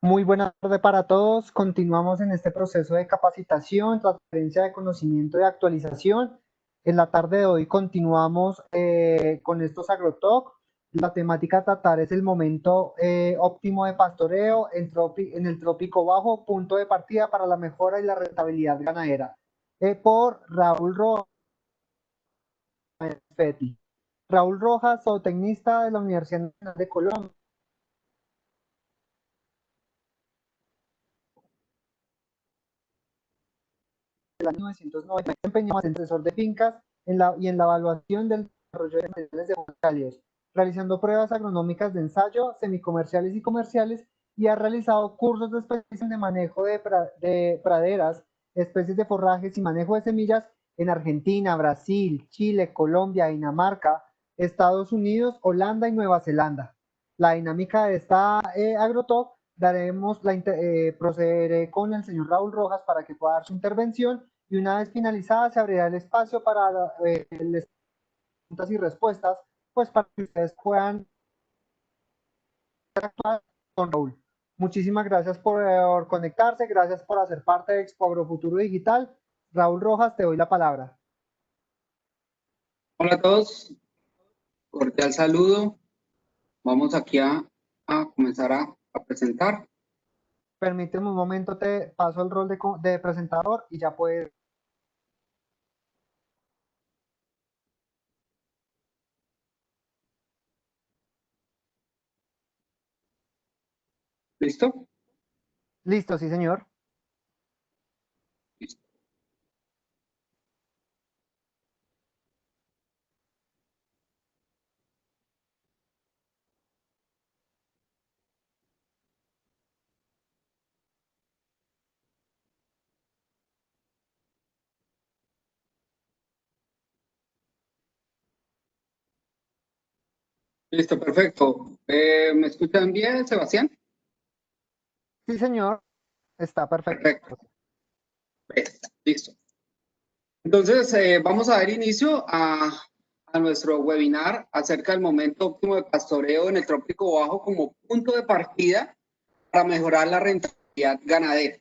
Muy buena tarde para todos. Continuamos en este proceso de capacitación, transferencia de conocimiento y actualización. En la tarde de hoy continuamos con estos agrotalk. La temática a tratar es el momento óptimo de pastoreo en el trópico bajo, punto de partida para la mejora y la rentabilidad ganadera. Por Raúl Rojas Fetti. Raúl Rojas, zootecnista de la Universidad Nacional de Colombia. Del año 1990, desempeñó como asesor de fincas y en la evaluación del desarrollo de materiales de fecales, realizando pruebas agronómicas de ensayo, semicomerciales y comerciales, y ha realizado cursos de especialización de manejo de praderas, especies de forrajes y manejo de semillas en Argentina, Brasil, Chile, Colombia, Dinamarca, Estados Unidos, Holanda y Nueva Zelanda. La dinámica de esta agrotalk procederé con el señor Raúl Rojas para que pueda dar su intervención y una vez finalizada se abrirá el espacio para las preguntas y respuestas, pues para que ustedes puedan interactuar con Raúl. Muchísimas gracias por conectarse, gracias por hacer parte de Expo Agrofuturo Digital. Raúl Rojas, te doy la palabra. Hola a todos, cordial saludo. Vamos aquí a comenzar a presentar. Permíteme un momento, te paso el rol de presentador y ya puedes. ¿Listo? Listo, sí, señor. Listo. Listo, perfecto. ¿Me escuchan bien, Sebastián? Sí, señor, está perfecto. Perfecto. Listo. Entonces, vamos a dar inicio a nuestro webinar acerca del momento óptimo de pastoreo en el trópico bajo como punto de partida para mejorar la rentabilidad ganadera.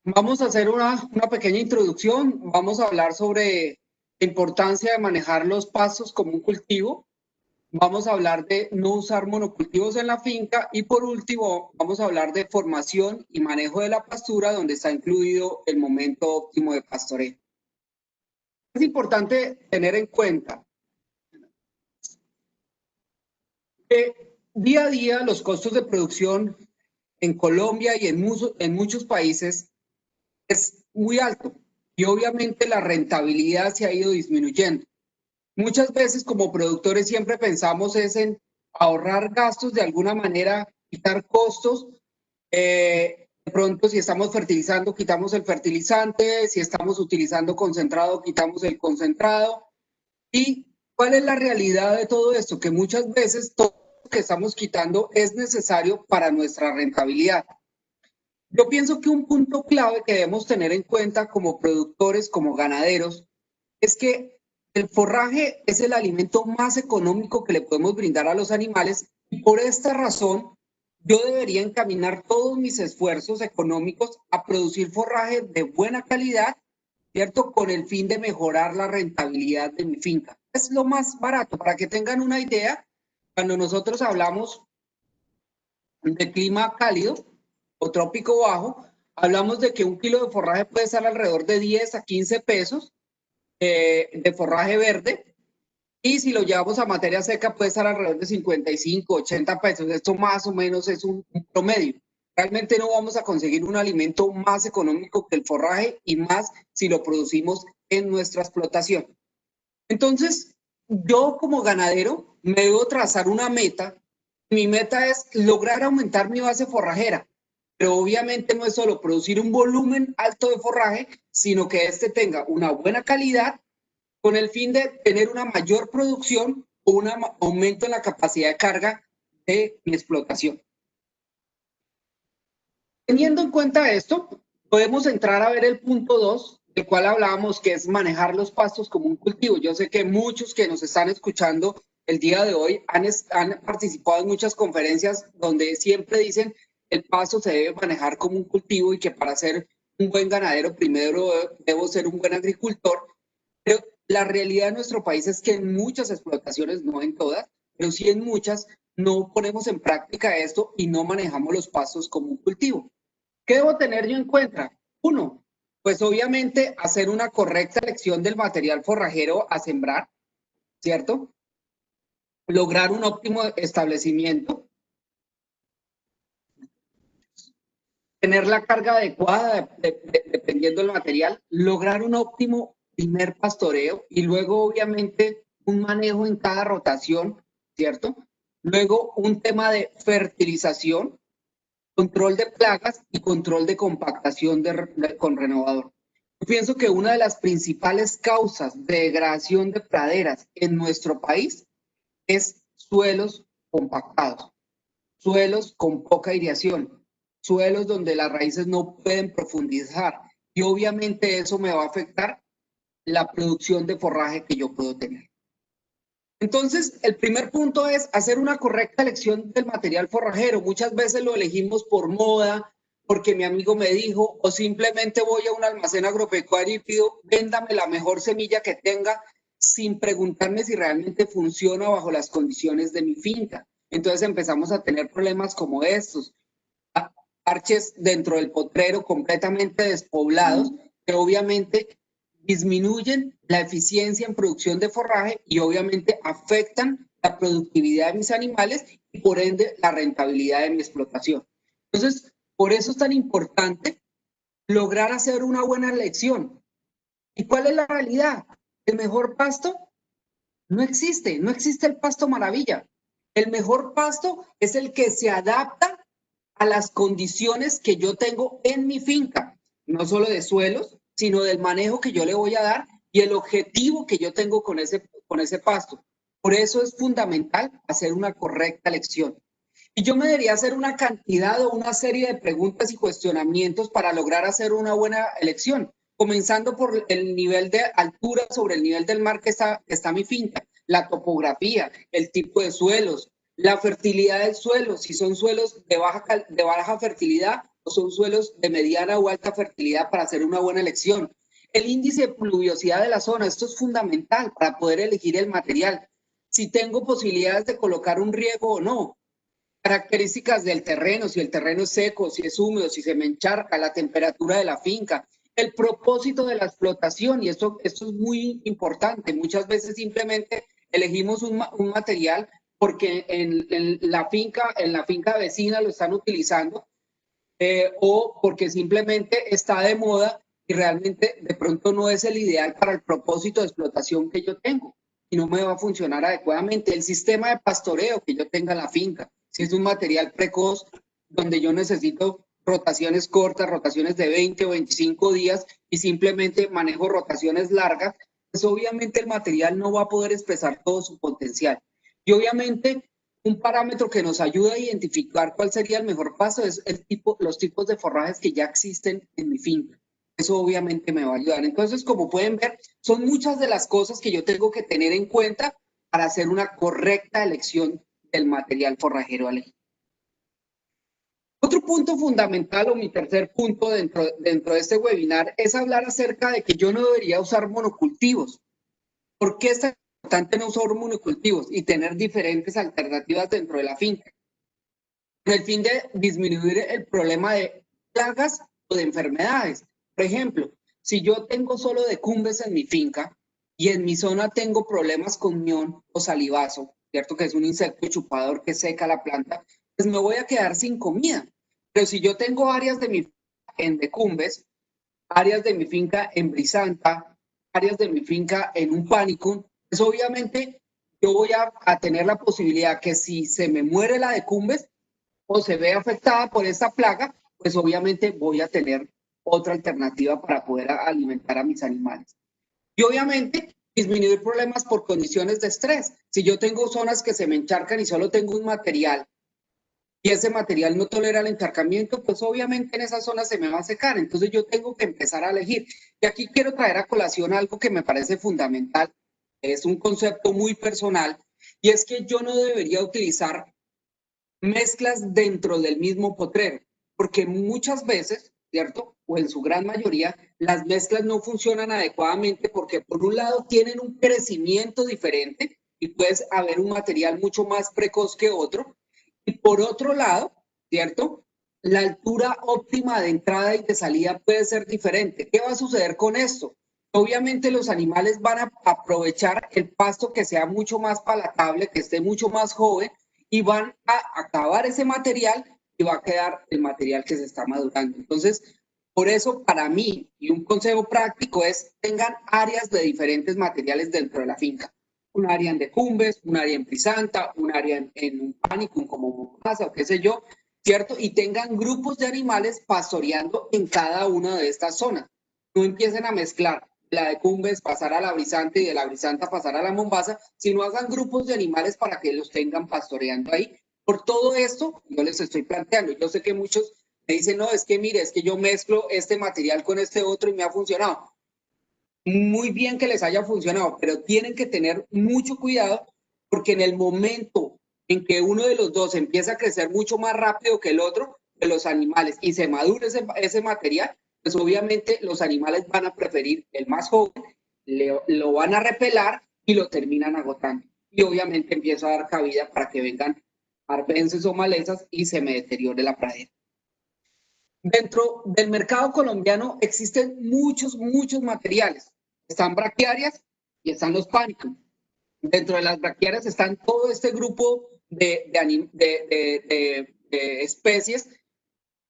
Vamos a hacer una pequeña introducción. Vamos a hablar sobre la importancia de manejar los pastos como un cultivo. Vamos a hablar de no usar monocultivos en la finca y por último vamos a hablar de formación y manejo de la pastura donde está incluido el momento óptimo de pastoreo. Es importante tener en cuenta que día a día los costos de producción en Colombia y en muchos países es muy alto y obviamente la rentabilidad se ha ido disminuyendo. Muchas veces como productores siempre pensamos es en ahorrar gastos de alguna manera, quitar costos. De pronto si estamos fertilizando, quitamos el fertilizante, si estamos utilizando concentrado, quitamos el concentrado. ¿Y cuál es la realidad de todo esto? Que muchas veces todo lo que estamos quitando es necesario para nuestra rentabilidad. Yo pienso que un punto clave que debemos tener en cuenta como productores, como ganaderos, es que el forraje es el alimento más económico que le podemos brindar a los animales y por esta razón yo debería encaminar todos mis esfuerzos económicos a producir forraje de buena calidad, ¿cierto? Con el fin de mejorar la rentabilidad de mi finca. Es lo más barato. Para que tengan una idea, cuando nosotros hablamos de clima cálido o trópico bajo, hablamos de que un kilo de forraje puede estar alrededor de 10 a 15 pesos de forraje verde y si lo llevamos a materia seca puede estar alrededor de 55, 80 pesos. Esto más o menos es un promedio. Realmente no vamos a conseguir un alimento más económico que el forraje y más si lo producimos en nuestra explotación. Entonces, yo como ganadero me debo trazar una meta. Mi meta es lograr aumentar mi base forrajera, pero obviamente no es solo producir un volumen alto de forraje, sino que este tenga una buena calidad con el fin de tener una mayor producción o un aumento en la capacidad de carga de mi explotación. Teniendo en cuenta esto, podemos entrar a ver el punto 2, del cual hablábamos, que es manejar los pastos como un cultivo. Yo sé que muchos que nos están escuchando el día de hoy han participado en muchas conferencias donde siempre dicen el pasto se debe manejar como un cultivo y que para ser un buen ganadero primero debo ser un buen agricultor. Pero la realidad de nuestro país es que en muchas explotaciones, no en todas, pero sí en muchas, no ponemos en práctica esto y no manejamos los pastos como un cultivo. ¿Qué debo tener yo en cuenta? Uno, pues obviamente hacer una correcta elección del material forrajero a sembrar, ¿cierto? Lograr un óptimo establecimiento, tener la carga adecuada dependiendo del material, lograr un óptimo primer pastoreo y luego obviamente un manejo en cada rotación, ¿cierto? Luego un tema de fertilización, control de plagas y control de compactación con renovador. Yo pienso que una de las principales causas de degradación de praderas en nuestro país es suelos compactados, suelos con poca aireación, suelos donde las raíces no pueden profundizar y obviamente eso me va a afectar la producción de forraje que yo puedo tener. Entonces, el primer punto es hacer una correcta elección del material forrajero. Muchas veces lo elegimos por moda, porque mi amigo me dijo, o simplemente voy a un almacén agropecuario y pido, véndame la mejor semilla que tenga, sin preguntarme si realmente funciona bajo las condiciones de mi finca. Entonces empezamos a tener problemas como estos, parches dentro del potrero completamente despoblados, que obviamente disminuyen la eficiencia en producción de forraje y obviamente afectan la productividad de mis animales y por ende la rentabilidad de mi explotación. Entonces, por eso es tan importante lograr hacer una buena elección. ¿Y cuál es la realidad? El mejor pasto no existe, no existe el pasto maravilla. El mejor pasto es el que se adapta a las condiciones que yo tengo en mi finca, no solo de suelos, sino del manejo que yo le voy a dar y el objetivo que yo tengo con ese pasto. Por eso es fundamental hacer una correcta elección. Y yo me debería hacer una cantidad o una serie de preguntas y cuestionamientos para lograr hacer una buena elección, comenzando por el nivel de altura sobre el nivel del mar que está mi finca, la topografía, el tipo de suelos, la fertilidad del suelo, si son suelos de baja fertilidad o son suelos de mediana o alta fertilidad para hacer una buena elección. El índice de pluviosidad de la zona, esto es fundamental para poder elegir el material. Si tengo posibilidades de colocar un riego o no. Características del terreno, si el terreno es seco, si es húmedo, si se me encharca, la temperatura de la finca, el propósito de la explotación, y esto es muy importante. Muchas veces simplemente elegimos un material porque en la finca vecina lo están utilizando o porque simplemente está de moda y realmente de pronto no es el ideal para el propósito de explotación que yo tengo y no me va a funcionar adecuadamente. El sistema de pastoreo que yo tenga en la finca, si es un material precoz donde yo necesito rotaciones cortas, rotaciones de 20 o 25 días y simplemente manejo rotaciones largas, pues obviamente el material no va a poder expresar todo su potencial. Y obviamente un parámetro que nos ayuda a identificar cuál sería el mejor paso es los tipos de forrajes que ya existen en mi finca. Eso obviamente me va a ayudar. Entonces, como pueden ver, son muchas de las cosas que yo tengo que tener en cuenta para hacer una correcta elección del material forrajero a elegir. Otro punto fundamental o mi tercer punto dentro de este webinar es hablar acerca de que yo no debería usar monocultivos. ¿Por qué es tan importante no usar monocultivos y tener diferentes alternativas dentro de la finca? Con el fin de disminuir el problema de plagas o de enfermedades. Por ejemplo, si yo tengo solo decumbes en mi finca y en mi zona tengo problemas con mión o salivazo, ¿cierto? Que es un insecto chupador que seca la planta, pues me voy a quedar sin comida. Pero si yo tengo áreas de mi finca en decumbes, áreas de mi finca en brisanta, áreas de mi finca en un panicum, pues obviamente yo voy a tener la posibilidad que si se me muere la decumbes, o se ve afectada por esta plaga, pues obviamente voy a tener otra alternativa para poder alimentar a mis animales. Y obviamente disminuir problemas por condiciones de estrés. Si yo tengo zonas que se me encharcan y solo tengo un material y ese material no tolera el encharcamiento, pues obviamente en esa zona se me va a secar. Entonces yo tengo que empezar a elegir. Y aquí quiero traer a colación algo que me parece fundamental. Es un concepto muy personal y es que yo no debería utilizar mezclas dentro del mismo potrero, porque muchas veces, ¿cierto? O en su gran mayoría, las mezclas no funcionan adecuadamente porque por un lado tienen un crecimiento diferente y puede haber un material mucho más precoz que otro, y por otro lado, ¿cierto? La altura óptima de entrada y de salida puede ser diferente. ¿Qué va a suceder con esto? Obviamente los animales van a aprovechar el pasto que sea mucho más palatable, que esté mucho más joven, y van a acabar ese material y va a quedar el material que se está madurando. Entonces, por eso para mí, y un consejo práctico es, tengan áreas de diferentes materiales dentro de la finca. Un área en decumbes, un área en brisanta, un área en un panicum como mocaza o qué sé yo, ¿cierto? Y tengan grupos de animales pastoreando en cada una de estas zonas. No empiecen a mezclar la de cumbes pasar a la brisanta y de la brisanta pasar a la mombaza, sino hagan grupos de animales para que los tengan pastoreando ahí. Por todo esto, yo les estoy planteando, yo sé que muchos me dicen, no, es que mire, es que yo mezclo este material con este otro y me ha funcionado. Muy bien que les haya funcionado, pero tienen que tener mucho cuidado porque en el momento en que uno de los dos empieza a crecer mucho más rápido que el otro, de los animales, y se madura ese material, pues obviamente los animales van a preferir el más joven, lo van a repelar y lo terminan agotando. Y obviamente empieza a dar cabida para que vengan arbences o malezas y se me deteriore la pradera. Dentro del mercado colombiano existen muchos materiales. Están braquiarias y están los pánicos. Dentro de las braquiarias están todo este grupo de especies.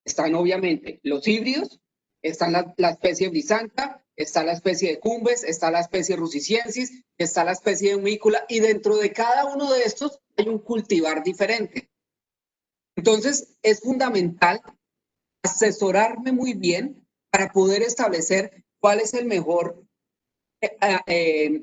Están obviamente los híbridos, está la especie brisanta, está la especie de cumbes, está la especie rusiciensis, está la especie de humícula, y dentro de cada uno de estos hay un cultivar diferente. Entonces, es fundamental asesorarme muy bien para poder establecer cuál es el mejor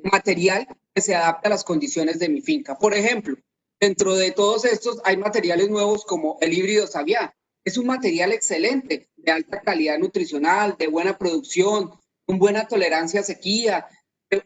material que se adapta a las condiciones de mi finca. Por ejemplo, dentro de todos estos hay materiales nuevos como el híbrido Sabiá. Es un material excelente, de alta calidad nutricional, de buena producción, con buena tolerancia a sequía.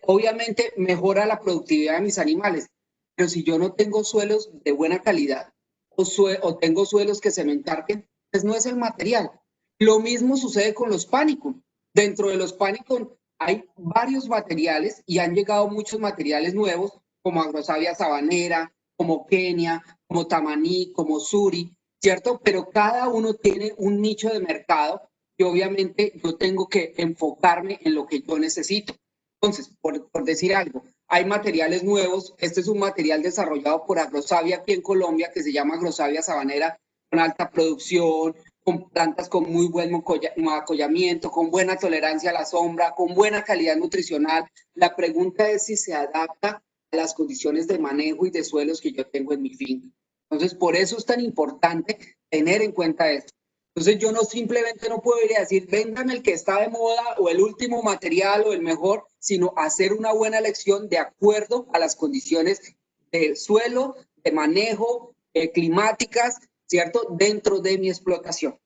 Obviamente mejora la productividad de mis animales, pero si yo no tengo suelos de buena calidad o tengo suelos que se me encharquen, pues no es el material. Lo mismo sucede con los pánicos. Dentro de los pánicos hay varios materiales y han llegado muchos materiales nuevos como Agrosavia sabanera, como Kenia, como Tamaní, como Suri, ¿cierto? Pero cada uno tiene un nicho de mercado y obviamente yo tengo que enfocarme en lo que yo necesito. Entonces, por decir algo, hay materiales nuevos. Este es un material desarrollado por Agrosavia aquí en Colombia que se llama Agrosavia sabanera, con alta producción, con plantas con muy buen acollamiento, con buena tolerancia a la sombra, con buena calidad nutricional. La pregunta es si se adapta a las condiciones de manejo y de suelos que yo tengo en mi finca. Entonces, por eso es tan importante tener en cuenta esto. Entonces, yo no simplemente no puedo ir a decir, véndame el que está de moda o el último material o el mejor, sino hacer una buena elección de acuerdo a las condiciones de suelo, de manejo, climáticas, ¿cierto? Dentro de mi explotación.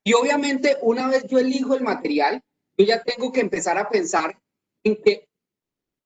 Y obviamente, una vez yo elijo el material, yo ya tengo que empezar a pensar en que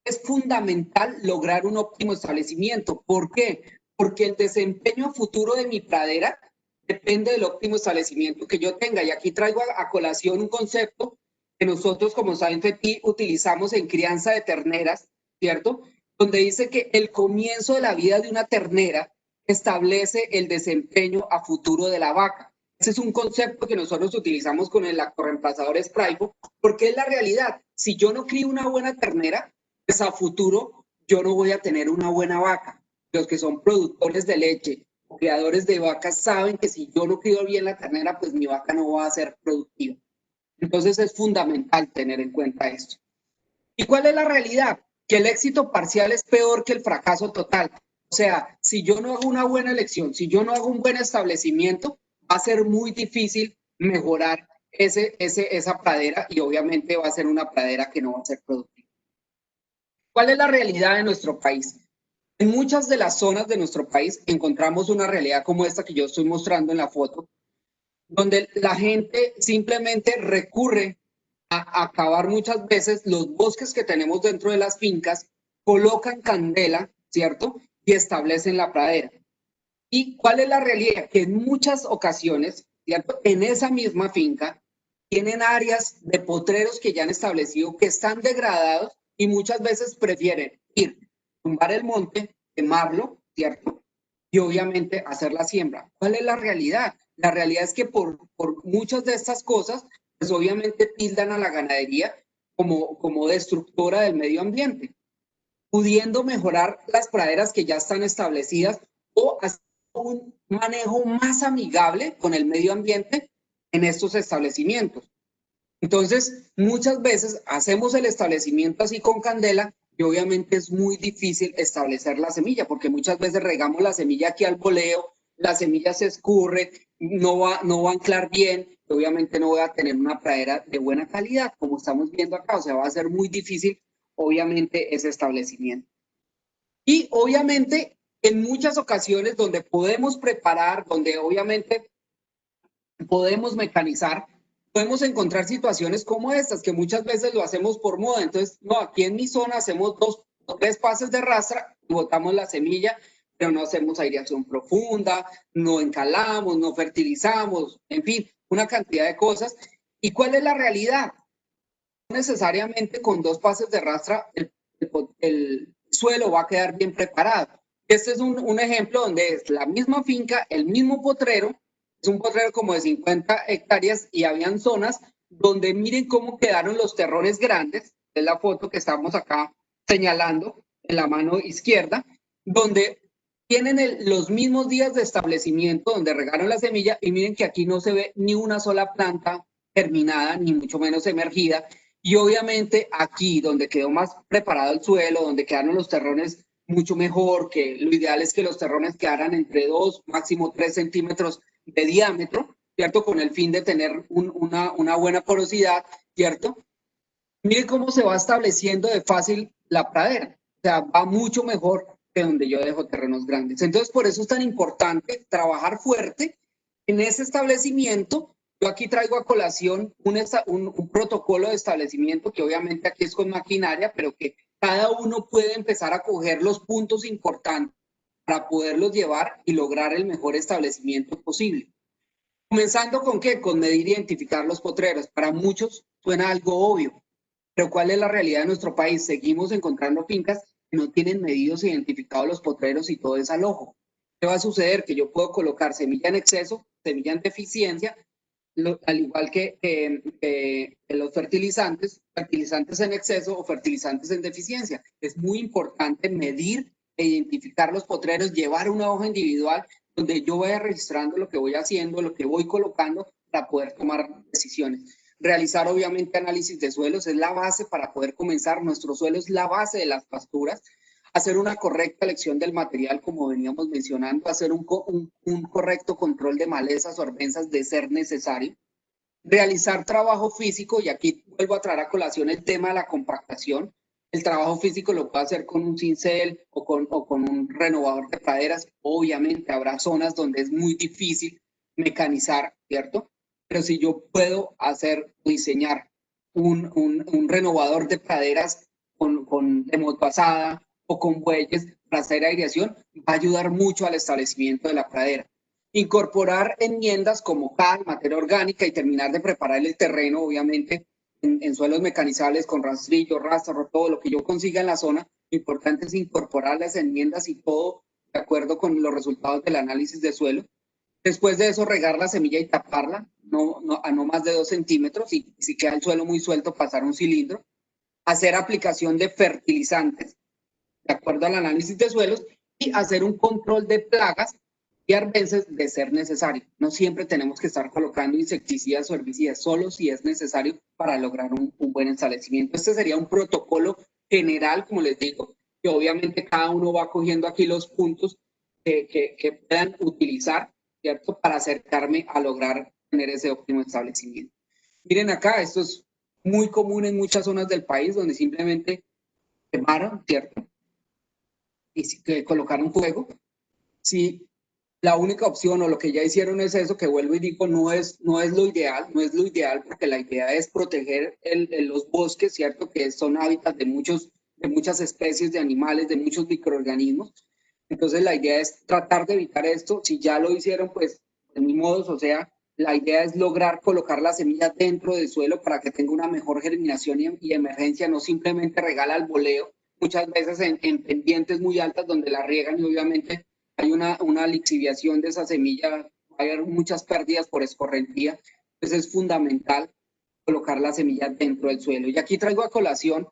es fundamental lograr un óptimo establecimiento. ¿Por qué? Porque el desempeño futuro de mi pradera depende del óptimo establecimiento que yo tenga. Y aquí traigo a colación un concepto que nosotros como Science utilizamos en crianza de terneras, ¿cierto? Donde dice que el comienzo de la vida de una ternera establece el desempeño a futuro de la vaca. Ese es un concepto que nosotros utilizamos con el lactorreemplazador Sprayfo, porque es la realidad. Si yo no crío una buena ternera, pues a futuro yo no voy a tener una buena vaca. Los que son productores de leche, criadores de vacas, saben que si yo no crío bien la ternera, pues mi vaca no va a ser productiva. Entonces es fundamental tener en cuenta esto. ¿Y cuál es la realidad? Que el éxito parcial es peor que el fracaso total. O sea, si yo no hago una buena elección, si yo no hago un buen establecimiento, va a ser muy difícil mejorar esa pradera y obviamente va a ser una pradera que no va a ser productiva. ¿Cuál es la realidad de nuestro país? En muchas de las zonas de nuestro país encontramos una realidad como esta que yo estoy mostrando en la foto, donde la gente simplemente recurre a acabar muchas veces los bosques que tenemos dentro de las fincas, colocan candela, ¿cierto? y establecen la pradera. ¿Y cuál es la realidad? Que en muchas ocasiones, ¿cierto?, en esa misma finca tienen áreas de potreros que ya han establecido que están degradados y muchas veces prefieren ir, tumbar el monte, quemarlo, ¿cierto?, y obviamente hacer la siembra. ¿Cuál es la realidad? La realidad es que por muchas de estas cosas, pues obviamente tildan a la ganadería como destructora del medio ambiente, pudiendo mejorar las praderas que ya están establecidas o hacer un manejo más amigable con el medio ambiente en estos establecimientos. Entonces, muchas veces hacemos el establecimiento así con candela y obviamente es muy difícil establecer la semilla, porque muchas veces regamos la semilla aquí al voleo, la semilla se escurre, no va a anclar bien, y obviamente no voy a tener una pradera de buena calidad, como estamos viendo acá, o sea, va a ser muy difícil, obviamente, ese establecimiento. Y obviamente, en muchas ocasiones donde podemos preparar, donde obviamente podemos mecanizar, podemos encontrar situaciones como estas, que muchas veces lo hacemos por moda. Entonces, no, aquí en mi zona hacemos 2 o 3 pases de rastra y botamos la semilla, pero no hacemos aireación profunda, no encalamos, no fertilizamos, en fin, una cantidad de cosas. ¿Y cuál es la realidad? No necesariamente con 2 pases de rastra el suelo va a quedar bien preparado. Este es un ejemplo donde es la misma finca, el mismo potrero, es un potrero como de 50 hectáreas y habían zonas donde miren cómo quedaron los terrones grandes, es la foto que estamos acá señalando en la mano izquierda, donde tienen los mismos días de establecimiento donde regaron la semilla y miren que aquí no se ve ni una sola planta terminada, ni mucho menos emergida. Y obviamente aquí donde quedó más preparado el suelo, donde quedaron los terrones mucho mejor, que lo ideal es que los terrones quedaran entre 2, máximo 3 centímetros de diámetro, ¿cierto? Con el fin de tener una buena porosidad, ¿cierto? Miren cómo se va estableciendo de fácil la pradera. O sea, va mucho mejor que donde yo dejo terrenos grandes. Entonces, por eso es tan importante trabajar fuerte en ese establecimiento. Yo aquí traigo a colación un protocolo de establecimiento que obviamente aquí es con maquinaria, pero que cada uno puede empezar a coger los puntos importantes para poderlos llevar y lograr el mejor establecimiento posible. Comenzando con qué? Con medir e identificar los potreros. Para muchos suena algo obvio, pero ¿cuál es la realidad de nuestro país? Seguimos encontrando fincas que no tienen medidos e identificados los potreros y todo es al ojo. ¿Qué va a suceder? Que yo puedo colocar semilla en exceso, semilla en deficiencia, al igual que los fertilizantes, fertilizantes en exceso o fertilizantes en deficiencia. Es muy importante medir e identificar los potreros, llevar una hoja individual donde yo vaya registrando lo que voy haciendo, lo que voy colocando para poder tomar decisiones. Realizar obviamente análisis de suelos es la base para poder comenzar. Nuestro suelo es la base de las pasturas. Hacer una correcta elección del material, como veníamos mencionando, hacer un correcto control de malezas o arbences de ser necesario. Realizar trabajo físico, y aquí vuelvo a traer a colación el tema de la compactación. El trabajo físico lo puedo hacer con un cincel o con un renovador de praderas. Obviamente habrá zonas donde es muy difícil mecanizar, ¿cierto? Pero si yo puedo diseñar un renovador de praderas de motoasada o con bueyes para hacer aireación, va a ayudar mucho al establecimiento de la pradera. Incorporar enmiendas como cal, materia orgánica y terminar de preparar el terreno, obviamente, en suelos mecanizables con rastrillo, rastro, todo lo que yo consiga en la zona. Lo importante es incorporar las enmiendas y todo de acuerdo con los resultados del análisis de suelo. Después de eso, regar la semilla y taparla a no más de 2 centímetros y si queda el suelo muy suelto, pasar un cilindro. Hacer aplicación de fertilizantes de acuerdo al análisis de suelos y hacer un control de plagas y arbences de ser necesario. No siempre tenemos que estar colocando insecticidas o herbicidas, solo si es necesario para lograr un buen establecimiento. Este sería un protocolo general, como les digo, que obviamente cada uno va cogiendo aquí los puntos que puedan utilizar, ¿cierto? Para acercarme a lograr tener ese óptimo establecimiento. Miren acá, esto es muy común en muchas zonas del país donde simplemente quemaron, ¿cierto? Y que colocaron fuego. Si la única opción o lo que ya hicieron es eso, que vuelvo y digo, no es lo ideal, no es lo ideal, porque la idea es proteger los bosques, ¿cierto? Que son hábitats de muchas especies de animales, de muchos microorganismos. Entonces la idea es tratar de evitar esto. Si ya lo hicieron, pues de mi modo, o sea, la idea es lograr colocar la semilla dentro del suelo para que tenga una mejor germinación y emergencia, no simplemente regala al voleo, muchas veces en pendientes muy altas donde la riegan y obviamente hay una lixiviación de esa semilla, va a haber muchas pérdidas por escorrentía. Entonces es fundamental colocar la semilla dentro del suelo. Y aquí traigo a colación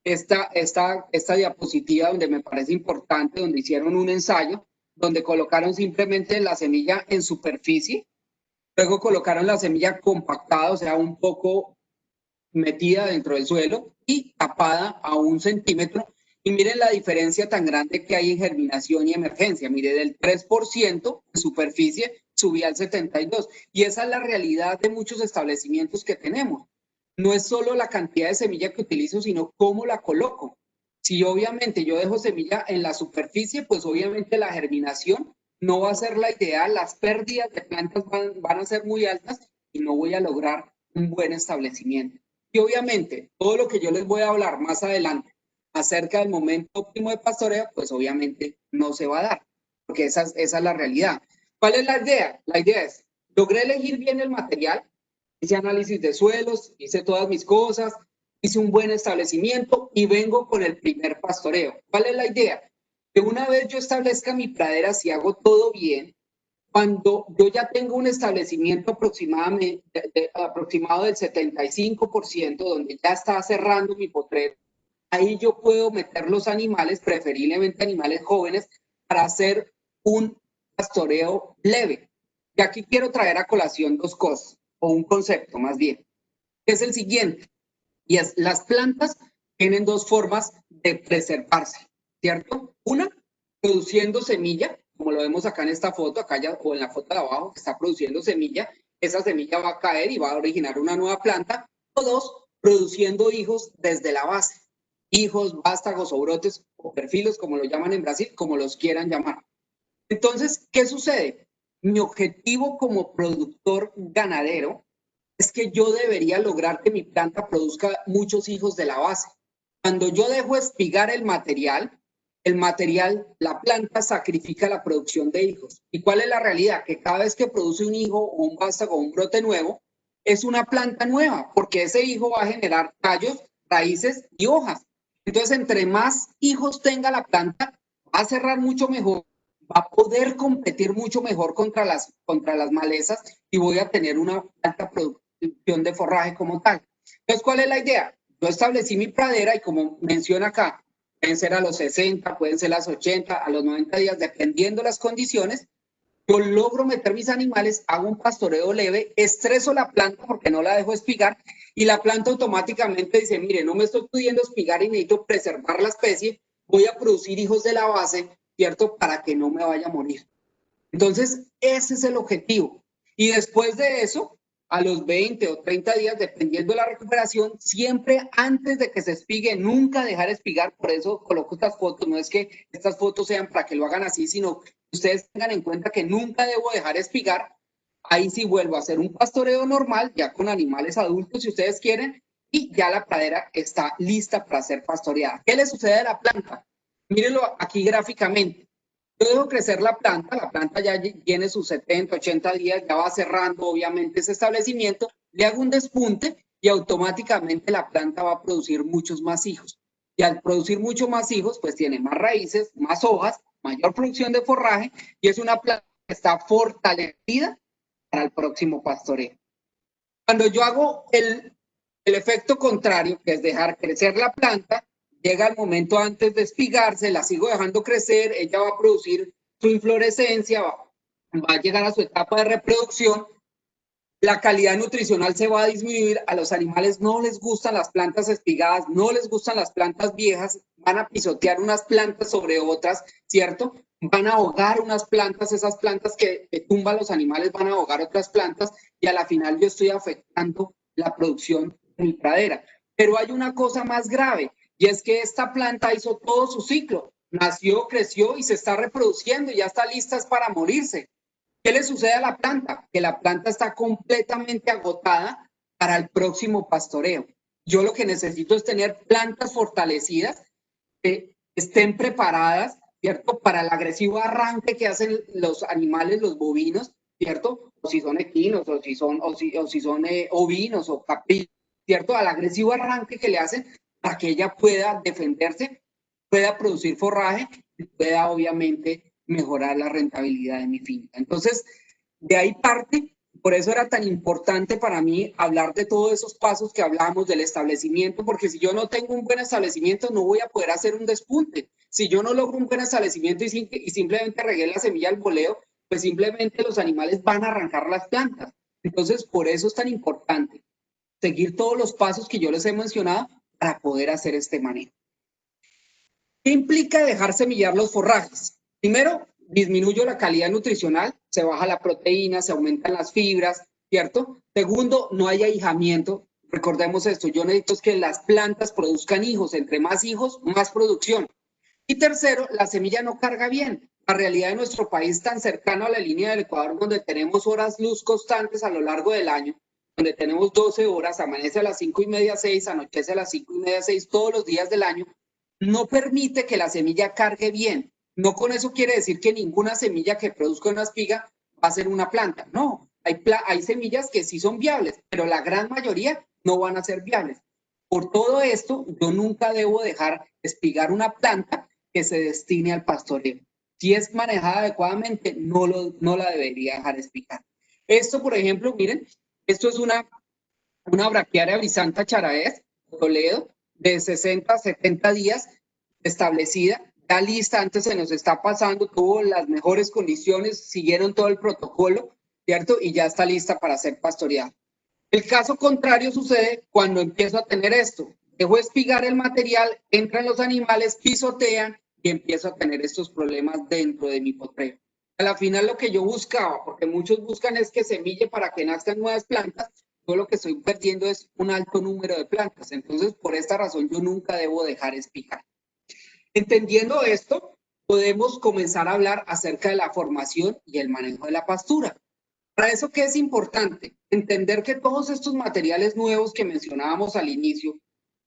esta diapositiva donde me parece importante, donde hicieron un ensayo, donde colocaron simplemente la semilla en superficie, luego colocaron la semilla compactada, o sea, un poco metida dentro del suelo y tapada a 1 centímetro. Y miren la diferencia tan grande que hay en germinación y emergencia. Mire, del 3% de superficie subía al 72%. Y esa es la realidad de muchos establecimientos que tenemos. No es solo la cantidad de semilla que utilizo, sino cómo la coloco. Si obviamente yo dejo semilla en la superficie, pues obviamente la germinación no va a ser la ideal, las pérdidas de plantas van a ser muy altas y no voy a lograr un buen establecimiento. Y obviamente, todo lo que yo les voy a hablar más adelante acerca del momento óptimo de pastoreo, pues obviamente no se va a dar, porque esa es la realidad. ¿Cuál es la idea? La idea es, logré elegir bien el material, hice análisis de suelos, hice todas mis cosas, hice un buen establecimiento y vengo con el primer pastoreo. ¿Cuál es la idea? Que una vez yo establezca mi pradera, si hago todo bien, cuando yo ya tengo un establecimiento aproximado del 75%, donde ya está cerrando mi potrero, ahí yo puedo meter los animales, preferiblemente animales jóvenes, para hacer un pastoreo leve. Y aquí quiero traer a colación 2 cosas, o un concepto más bien, que es el siguiente, y es las plantas tienen 2 formas de preservarse, ¿cierto? Una, produciendo semilla, como lo vemos acá en esta foto, acá ya, o en la foto de abajo, que está produciendo semilla, esa semilla va a caer y va a originar una nueva planta. O 2, produciendo hijos desde la base, hijos, vástagos o brotes o perfilos, como lo llaman en Brasil, como los quieran llamar. Entonces, ¿qué sucede? Mi objetivo como productor ganadero es que yo debería lograr que mi planta produzca muchos hijos de la base. Cuando yo dejo espigar el material, la planta sacrifica la producción de hijos. ¿Y cuál es la realidad? Que cada vez que produce un hijo o un vástago o un brote nuevo, es una planta nueva, porque ese hijo va a generar tallos, raíces y hojas. Entonces, entre más hijos tenga la planta, va a cerrar mucho mejor, va a poder competir mucho mejor contra las malezas y voy a tener una alta producción de forraje como tal. Entonces, ¿cuál es la idea? Yo establecí mi pradera y como menciona acá, pueden ser a los 60, pueden ser a los 80, a los 90 días, dependiendo las condiciones. Yo logro meter mis animales, hago un pastoreo leve, estreso la planta porque no la dejo espigar y la planta automáticamente dice, mire, no me estoy pudiendo espigar y necesito preservar la especie, voy a producir hijos de la base, ¿cierto? Para que no me vaya a morir. Entonces, ese es el objetivo. Y después de eso, a los 20 o 30 días, dependiendo de la recuperación, siempre antes de que se espigue, nunca dejar espigar. Por eso coloco estas fotos. No es que estas fotos sean para que lo hagan así, sino que ustedes tengan en cuenta que nunca debo dejar espigar. Ahí sí vuelvo a hacer un pastoreo normal, ya con animales adultos, si ustedes quieren, y ya la pradera está lista para ser pastoreada. ¿Qué le sucede a la planta? Mírenlo aquí gráficamente. Yo dejo crecer la planta ya tiene sus 70, 80 días, ya va cerrando obviamente ese establecimiento, le hago un despunte y automáticamente la planta va a producir muchos más hijos. Y al producir muchos más hijos, pues tiene más raíces, más hojas, mayor producción de forraje y es una planta que está fortalecida para el próximo pastoreo. Cuando yo hago el efecto contrario, que es dejar crecer la planta, llega el momento antes de espigarse, la sigo dejando crecer, ella va a producir su inflorescencia, va a llegar a su etapa de reproducción, la calidad nutricional se va a disminuir, a los animales no les gustan las plantas espigadas, no les gustan las plantas viejas, van a pisotear unas plantas sobre otras, ¿cierto? Van a ahogar unas plantas, esas plantas que tumban los animales van a ahogar otras plantas y a la final yo estoy afectando la producción de mi pradera. Pero hay una cosa más grave y es que esta planta hizo todo su ciclo, nació, creció y se está reproduciendo y ya está lista para morirse. ¿Qué le sucede a la planta? Que la planta está completamente agotada para el próximo pastoreo. Yo lo que necesito es tener plantas fortalecidas que estén preparadas, ¿cierto? Para el agresivo arranque que hacen los animales, los bovinos, ¿cierto? O si son equinos, o si son ovinos o caprinos, ¿cierto? Al agresivo arranque que le hacen para que ella pueda defenderse, pueda producir forraje y pueda obviamente mejorar la rentabilidad de mi finca. Entonces, de ahí parte, por eso era tan importante para mí hablar de todos esos pasos que hablamos del establecimiento, porque si yo no tengo un buen establecimiento, no voy a poder hacer un despunte. Si yo no logro un buen establecimiento y simplemente regué la semilla al voleo, pues simplemente los animales van a arrancar las plantas. Entonces, por eso es tan importante seguir todos los pasos que yo les he mencionado para poder hacer este manejo. ¿Qué implica dejar semillar los forrajes? Primero, disminuyo la calidad nutricional, se baja la proteína, se aumentan las fibras, ¿cierto? Segundo, no hay ahijamiento. Recordemos esto, yo necesito que las plantas produzcan hijos, entre más hijos, más producción. Y tercero, la semilla no carga bien. La realidad de nuestro país tan cercano a la línea del Ecuador, donde tenemos horas luz constantes a lo largo del año, donde tenemos 12 horas, amanece a las 5:30, 6, anochece a las 5:30, 6, todos los días del año, no permite que la semilla cargue bien. No con eso quiere decir que ninguna semilla que produzca una espiga va a ser una planta. No, hay semillas que sí son viables, pero la gran mayoría no van a ser viables. Por todo esto, yo nunca debo dejar espigar una planta que se destine al pastoreo. Si es manejada adecuadamente, no la debería dejar espigar. Esto, por ejemplo, miren, esto es una braquiaria brisanta charaes, Toledo, de 60 a 70 días establecida, ya lista, antes se nos está pasando, tuvo las mejores condiciones, siguieron todo el protocolo, ¿cierto? Y ya está lista para ser pastoreada. El caso contrario sucede cuando empiezo a tener esto. Dejo espigar el material, entran los animales, pisotean y empiezo a tener estos problemas dentro de mi potrero. A la final lo que yo buscaba, porque muchos buscan es que semille para que nazcan nuevas plantas, yo lo que estoy perdiendo es un alto número de plantas. Entonces, por esta razón, yo nunca debo dejar espigar. Entendiendo esto, podemos comenzar a hablar acerca de la formación y el manejo de la pastura. Para eso, ¿qué es importante? Entender que todos estos materiales nuevos que mencionábamos al inicio,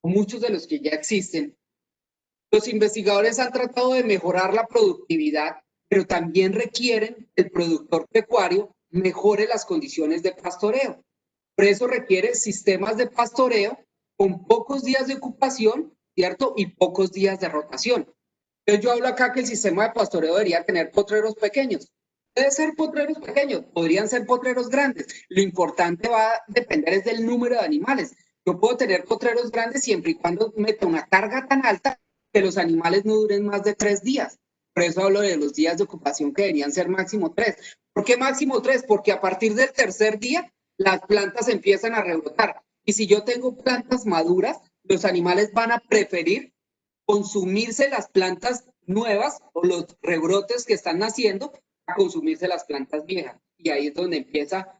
o muchos de los que ya existen, los investigadores han tratado de mejorar la productividad, pero también requieren que el productor pecuario mejore las condiciones de pastoreo. Por eso requiere sistemas de pastoreo con pocos días de ocupación, ¿cierto? Y pocos días de rotación. Entonces yo hablo acá que el sistema de pastoreo debería tener potreros pequeños. Puede ser potreros pequeños, podrían ser potreros grandes. Lo importante va a depender es del número de animales. Yo puedo tener potreros grandes siempre y cuando meta una carga tan alta que los animales no duren más de 3 días. Por eso hablo de los días de ocupación que deberían ser máximo 3. ¿Por qué máximo 3? Porque a partir del tercer día las plantas empiezan a rebrotar. Y si yo tengo plantas maduras, los animales van a preferir consumirse las plantas nuevas o los rebrotes que están naciendo a consumirse las plantas viejas. Y ahí es donde empieza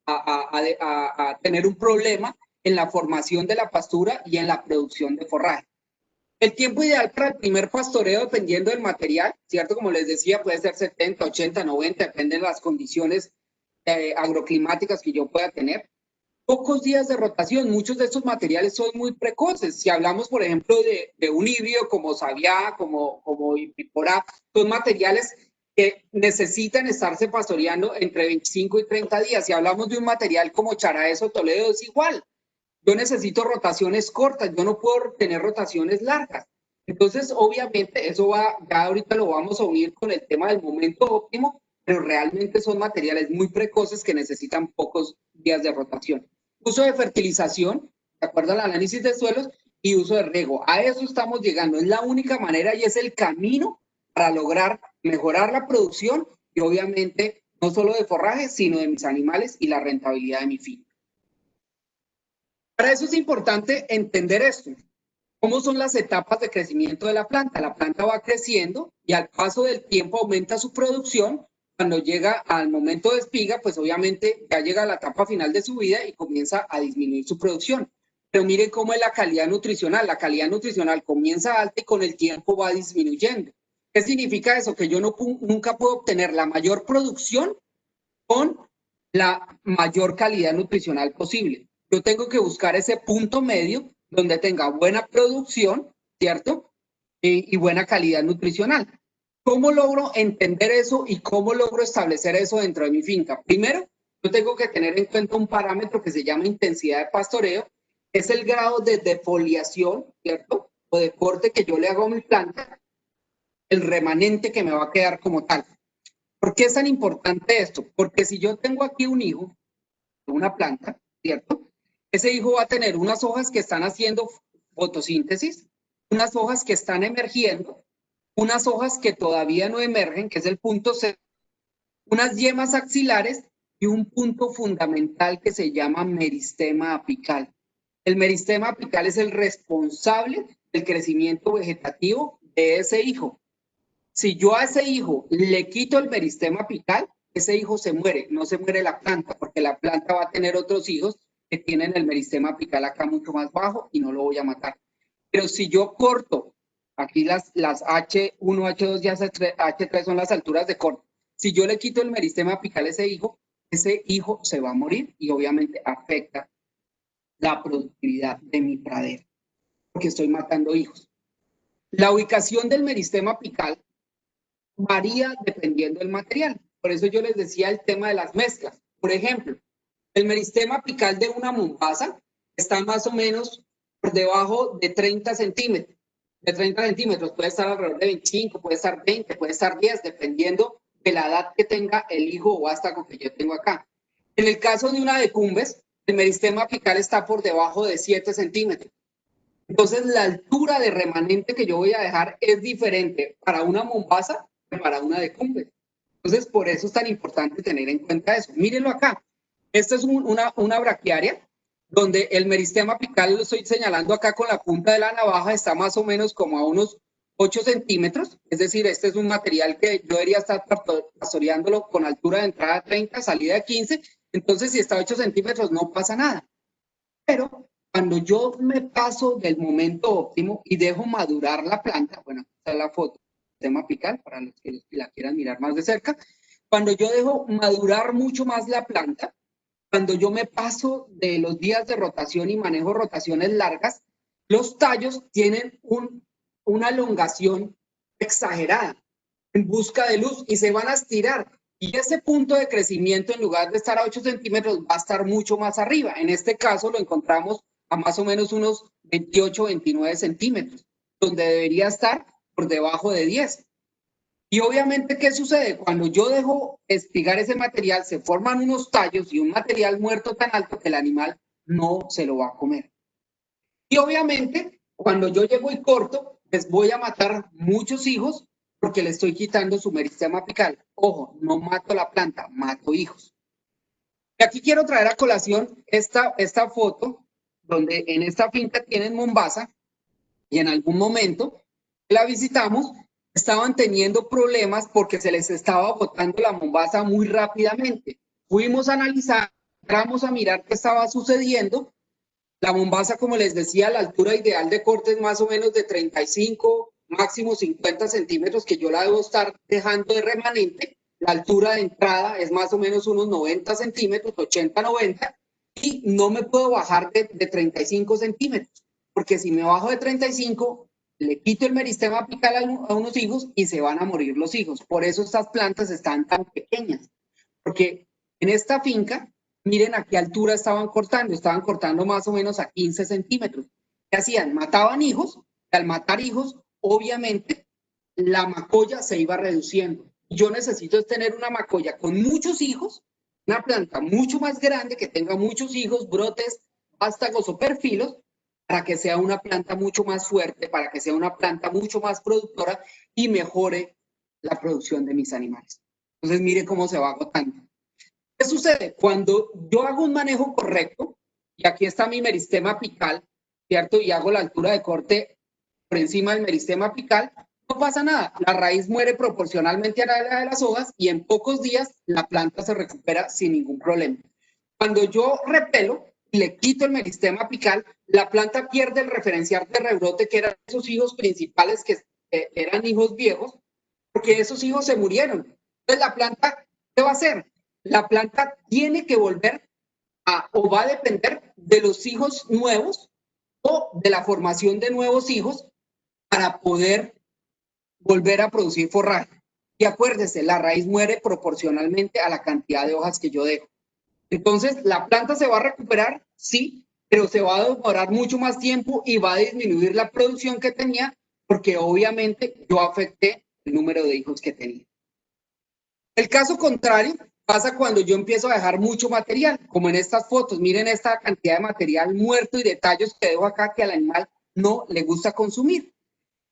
a tener un problema en la formación de la pastura y en la producción de forraje. El tiempo ideal para el primer pastoreo, dependiendo del material, ¿cierto? Como les decía, puede ser 70, 80, 90, depende de las condiciones agroclimáticas que yo pueda tener. Pocos días de rotación, muchos de estos materiales son muy precoces. Si hablamos, por ejemplo, de un híbrido como Sabiá, como Ipiporá, son materiales que necesitan estarse pastoreando entre 25 y 30 días. Si hablamos de un material como Charaes o Toledo, es igual. Yo necesito rotaciones cortas, yo no puedo tener rotaciones largas. Entonces, obviamente, eso va, ya ahorita lo vamos a unir con el tema del momento óptimo, pero realmente son materiales muy precoces que necesitan pocos días de rotación. Uso de fertilización, de acuerdo al análisis de suelos, y uso de riego. A eso estamos llegando. Es la única manera y es el camino para lograr mejorar la producción y obviamente no solo de forraje, sino de mis animales y la rentabilidad de mi finca. Para eso es importante entender esto. ¿Cómo son las etapas de crecimiento de la planta? La planta va creciendo y al paso del tiempo aumenta su producción. Cuando llega al momento de espiga, pues obviamente ya llega a la etapa final de su vida y comienza a disminuir su producción. Pero miren cómo es la calidad nutricional. La calidad nutricional comienza alta y con el tiempo va disminuyendo. ¿Qué significa eso? Que yo nunca puedo obtener la mayor producción con la mayor calidad nutricional posible. Yo tengo que buscar ese punto medio donde tenga buena producción, ¿cierto? Y buena calidad nutricional. ¿Cómo logro entender eso y cómo logro establecer eso dentro de mi finca? Primero, yo tengo que tener en cuenta un parámetro que se llama intensidad de pastoreo, que es el grado de defoliación, ¿cierto? O de corte que yo le hago a mi planta, el remanente que me va a quedar como tal. ¿Por qué es tan importante esto? Porque si yo tengo aquí un hijo de una planta, ¿cierto? Ese hijo va a tener unas hojas que están haciendo fotosíntesis, unas hojas que están emergiendo, unas hojas que todavía no emergen, que es el punto C, unas yemas axilares y un punto fundamental que se llama meristema apical. El meristema apical es el responsable del crecimiento vegetativo de ese hijo. Si yo a ese hijo le quito el meristema apical, ese hijo se muere, no se muere la planta, porque la planta va a tener otros hijos que tienen el meristema apical acá mucho más bajo y no lo voy a matar. Pero si yo corto, aquí las H1, H2 y H3 son las alturas de corte. Si yo le quito el meristema apical a ese hijo se va a morir y obviamente afecta la productividad de mi pradera, porque estoy matando hijos. La ubicación del meristema apical varía dependiendo del material. Por eso yo les decía el tema de las mezclas. Por ejemplo, el meristema apical de una mombasa está más o menos por debajo de 30 centímetros. De 30 centímetros, puede estar alrededor de 25, puede estar 20, puede estar 10, dependiendo de la edad que tenga el hijo o vástago que yo tengo acá. En el caso de una de cumbres, el meristema apical está por debajo de 7 centímetros. Entonces, la altura de remanente que yo voy a dejar es diferente para una mombasa que para una de cumbres. Entonces, por eso es tan importante tener en cuenta eso. Mírenlo acá. Esta es una braquiaria donde el meristema apical, lo estoy señalando acá con la punta de la navaja, está más o menos como a unos 8 centímetros. Es decir, este es un material que yo debería estar pastoreándolo con altura de entrada 30, salida de 15. Entonces, si está a 8 centímetros, no pasa nada. Pero cuando yo me paso del momento óptimo y dejo madurar la planta, bueno, esta es la foto del sistema apical para los que la quieran mirar más de cerca, cuando yo dejo madurar mucho más la planta, cuando yo me paso de los días de rotación y manejo rotaciones largas, los tallos tienen una elongación exagerada en busca de luz y se van a estirar. Y ese punto de crecimiento, en lugar de estar a 8 centímetros, va a estar mucho más arriba. En este caso lo encontramos a más o menos unos 28, 29 centímetros, donde debería estar por debajo de 10. Y obviamente, ¿qué sucede? Cuando yo dejo espigar ese material, se forman unos tallos y un material muerto tan alto que el animal no se lo va a comer. Y obviamente, cuando yo llego y corto, les voy a matar muchos hijos porque le estoy quitando su meristema apical. Ojo, no mato la planta, mato hijos. Y aquí quiero traer a colación esta foto, donde en esta finca tienen mombasa y en algún momento la visitamos, estaban teniendo problemas porque se les estaba agotando la mombasa muy rápidamente. Fuimos a analizar, entramos a mirar qué estaba sucediendo. La mombasa, como les decía, la altura ideal de corte es más o menos de 35, máximo 50 centímetros, que yo la debo estar dejando de remanente. La altura de entrada es más o menos unos 90 centímetros, 80, 90, y no me puedo bajar de 35 centímetros, porque si me bajo de 35, le quito el meristema apical a unos hijos y se van a morir los hijos. Por eso estas plantas están tan pequeñas, porque en esta finca, miren a qué altura estaban cortando más o menos a 15 centímetros. ¿Qué hacían? Mataban hijos, y al matar hijos, obviamente, la macolla se iba reduciendo. Yo necesito tener una macolla con muchos hijos, una planta mucho más grande, que tenga muchos hijos, brotes, vástagos o perfilos, para que sea una planta mucho más fuerte, para que sea una planta mucho más productora y mejore la producción de mis animales. Entonces, mire cómo se va agotando. ¿Qué sucede? Cuando yo hago un manejo correcto, y aquí está mi meristema apical, ¿cierto? Y hago la altura de corte por encima del meristema apical, no pasa nada. La raíz muere proporcionalmente a la de las hojas y en pocos días la planta se recupera sin ningún problema. Cuando yo repelo y le quito el meristema apical, la planta pierde el referencial de rebrote, que eran esos hijos principales que eran hijos viejos, porque esos hijos se murieron. Entonces, la planta, ¿qué va a hacer? La planta tiene que volver o va a depender de los hijos nuevos o de la formación de nuevos hijos para poder volver a producir forraje. Y acuérdese, la raíz muere proporcionalmente a la cantidad de hojas que yo dejo. Entonces, ¿la planta se va a recuperar? Sí, pero se va a demorar mucho más tiempo y va a disminuir la producción que tenía porque obviamente yo afecté el número de hijos que tenía. El caso contrario pasa cuando yo empiezo a dejar mucho material, como en estas fotos. Miren esta cantidad de material muerto y de tallos que dejo acá que al animal no le gusta consumir.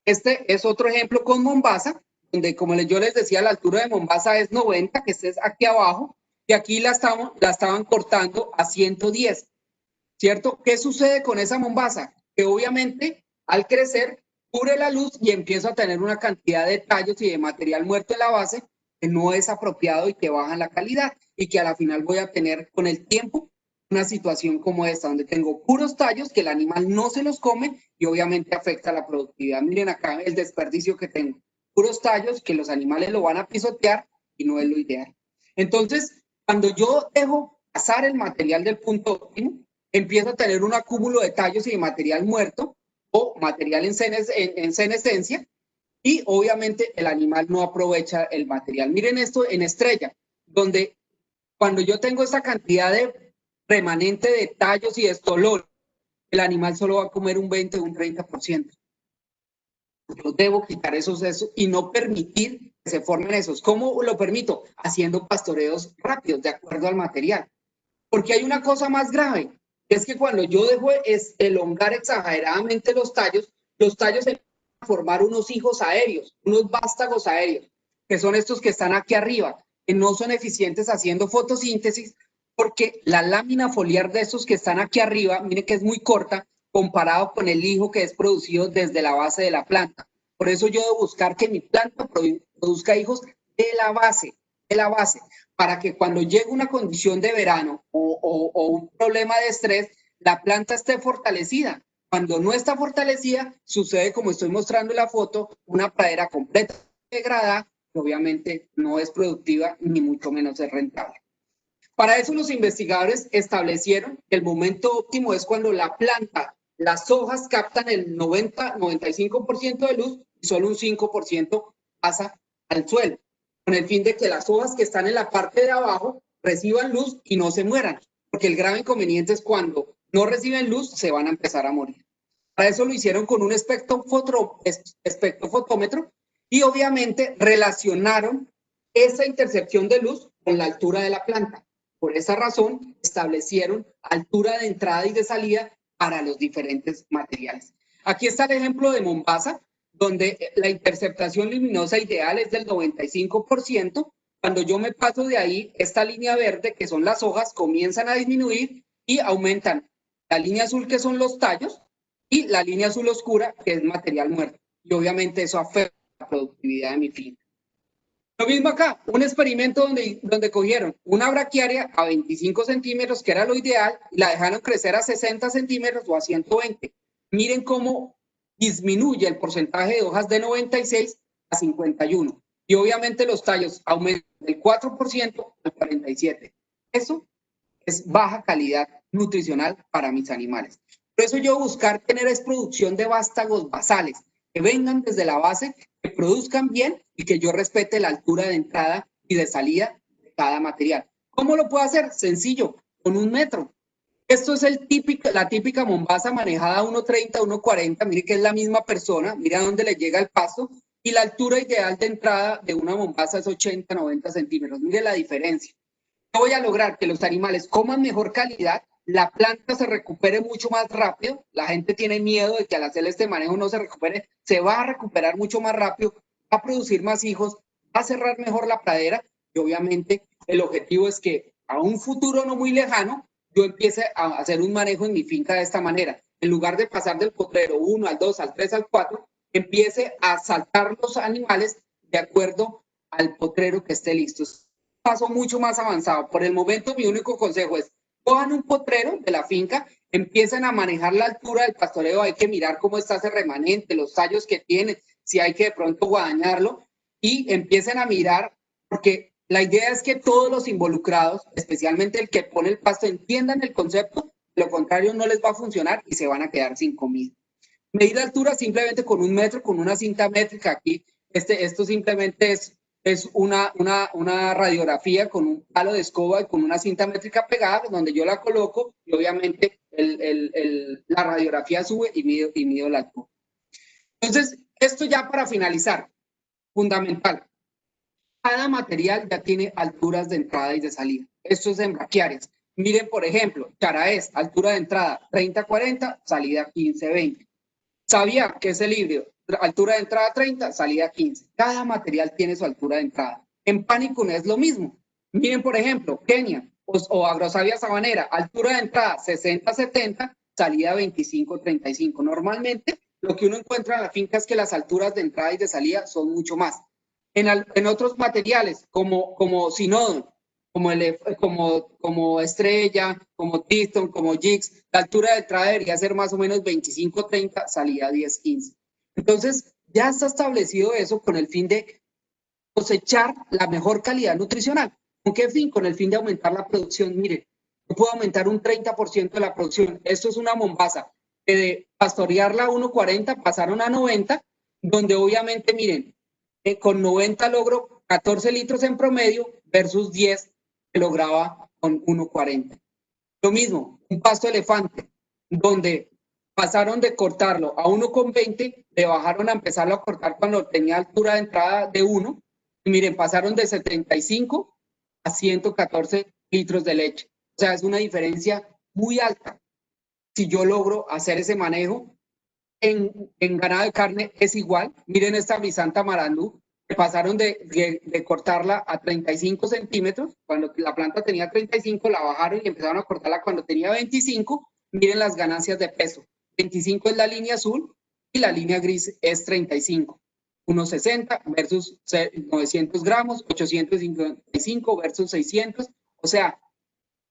Este es otro ejemplo con Mombasa, donde como yo les decía, la altura de Mombasa es 90, que es aquí abajo, y aquí la estaban cortando a 110, ¿cierto? ¿Qué sucede con esa Mombasa? Que obviamente al crecer cubre la luz y empiezo a tener una cantidad de tallos y de material muerto en la base que no es apropiado y que bajan la calidad y que a la final voy a tener con el tiempo una situación como esta, donde tengo puros tallos que el animal no se los come y obviamente afecta la productividad. Miren acá el desperdicio que tengo. Puros tallos que los animales lo van a pisotear y no es lo ideal. Entonces, cuando yo dejo pasar el material del punto óptimo, empiezo a tener un acúmulo de tallos y de material muerto o material en senescencia y obviamente el animal no aprovecha el material. Miren esto en estrella, donde cuando yo tengo esa cantidad de remanente de tallos y de estolón, el animal solo va a comer un 20 o un 30%. Yo debo quitar esos y no permitir que se formen esos. ¿Cómo lo permito? Haciendo pastoreos rápidos, de acuerdo al material. Porque hay una cosa más grave, que es que cuando yo dejo elongar exageradamente los tallos empiezan a formar unos hijos aéreos, unos vástagos aéreos, que son estos que están aquí arriba, que no son eficientes haciendo fotosíntesis, porque la lámina foliar de estos que están aquí arriba, miren que es muy corta, comparado con el hijo que es producido desde la base de la planta. Por eso yo debo buscar que mi planta produzca hijos de la base, para que cuando llegue una condición de verano o un problema de estrés, la planta esté fortalecida. Cuando no está fortalecida, sucede como estoy mostrando en la foto, una pradera completa degradada, que obviamente no es productiva ni mucho menos es rentable. Para eso los investigadores establecieron que el momento óptimo es cuando la planta, las hojas captan el 90-95% de luz y solo un 5% pasa al suelo, con el fin de que las hojas que están en la parte de abajo reciban luz y no se mueran, porque el grave inconveniente es cuando no reciben luz, se van a empezar a morir. Para eso lo hicieron con un espectrofotómetro y obviamente relacionaron esa intercepción de luz con la altura de la planta. Por esa razón, establecieron altura de entrada y de salida para los diferentes materiales. Aquí está el ejemplo de Mombasa, donde la interceptación luminosa ideal es del 95%. Cuando yo me paso de ahí, esta línea verde, que son las hojas, comienzan a disminuir y aumentan. La línea azul, que son los tallos, y la línea azul oscura, que es material muerto. Y obviamente eso afecta la productividad de mi finca. Lo mismo acá, un experimento donde cogieron una braquiaria a 25 centímetros, que era lo ideal, y la dejaron crecer a 60 centímetros o a 120. Miren cómo disminuye el porcentaje de hojas de 96 a 51. Y obviamente los tallos aumentan del 4% al 47%. Eso es baja calidad nutricional para mis animales. Por eso yo buscar tener es producción de vástagos basales, que vengan desde la base, que produzcan bien y que yo respete la altura de entrada y de salida de cada material. ¿Cómo lo puedo hacer? Sencillo, con 1 metro. Esto es la típica Mombasa manejada a 1.30, 1.40. Mire que es la misma persona, mire a dónde le llega el pasto. Y la altura ideal de entrada de una Mombasa es 80, 90 centímetros. Mire la diferencia. Yo voy a lograr que los animales coman mejor calidad, la planta se recupere mucho más rápido. La gente tiene miedo de que al hacer este manejo no se recupere. Se va a recuperar mucho más rápido, va a producir más hijos, va a cerrar mejor la pradera y obviamente el objetivo es que a un futuro no muy lejano yo empiece a hacer un manejo en mi finca de esta manera. En lugar de pasar del potrero 1 al 2, al 3, al 4, empiece a saltar los animales de acuerdo al potrero que esté listo. Paso mucho más avanzado. Por el momento, mi único consejo es, cojan un potrero de la finca, empiecen a manejar la altura del pastoreo, hay que mirar cómo está ese remanente, los tallos que tiene, si hay que de pronto guadañarlo, y empiecen a mirar, porque la idea es que todos los involucrados, especialmente el que pone el pasto, entiendan el concepto, de lo contrario no les va a funcionar y se van a quedar sin comida. Medir la altura simplemente con 1 metro, con una cinta métrica aquí, esto simplemente es es una radiografía con un palo de escoba y con una cinta métrica pegada, donde yo la coloco y obviamente la radiografía sube y mido la altura. Entonces, esto ya para finalizar, fundamental. Cada material ya tiene alturas de entrada y de salida. Esto es en braquiarias. Miren, por ejemplo, Charaes, altura de entrada 30-40, salida 15-20. Sabía que es el híbrido, altura de entrada 30, salida 15. Cada material tiene su altura de entrada. En Pánico es lo mismo. Miren, por ejemplo, Kenia o Agrosavia sabanera, altura de entrada 60-70, salida 25-35. Normalmente, lo que uno encuentra en la finca es que las alturas de entrada y de salida son mucho más. En otros materiales, como Sinodon, como Estrella, como Tiston, como Jigs, la altura de entrada debería ser más o menos 25-30, salida 10-15. Entonces, ya está establecido eso con el fin de cosechar la mejor calidad nutricional. ¿Con qué fin? Con el fin de aumentar la producción. Mire, yo puedo aumentar un 30% de la producción. Esto es una mombaza. De pastorearla a 1.40 pasaron a 90, donde obviamente, miren, con 90 logro 14 litros en promedio versus 10 que lograba con 1.40. Lo mismo, un pasto elefante, donde pasaron de cortarlo a 1.20, le bajaron a empezarlo a cortar cuando tenía altura de entrada de 1, y miren, pasaron de 75 a 114 litros de leche. O sea, es una diferencia muy alta. Si yo logro hacer ese manejo, en ganado de carne es igual. Miren esta brisanta marandú, que pasaron de cortarla a 35 centímetros, cuando la planta tenía 35, la bajaron y empezaron a cortarla cuando tenía 25. Miren las ganancias de peso. 25 es la línea azul y la línea gris es 35. 1.60 versus 900 gramos, 855 versus 600. O sea,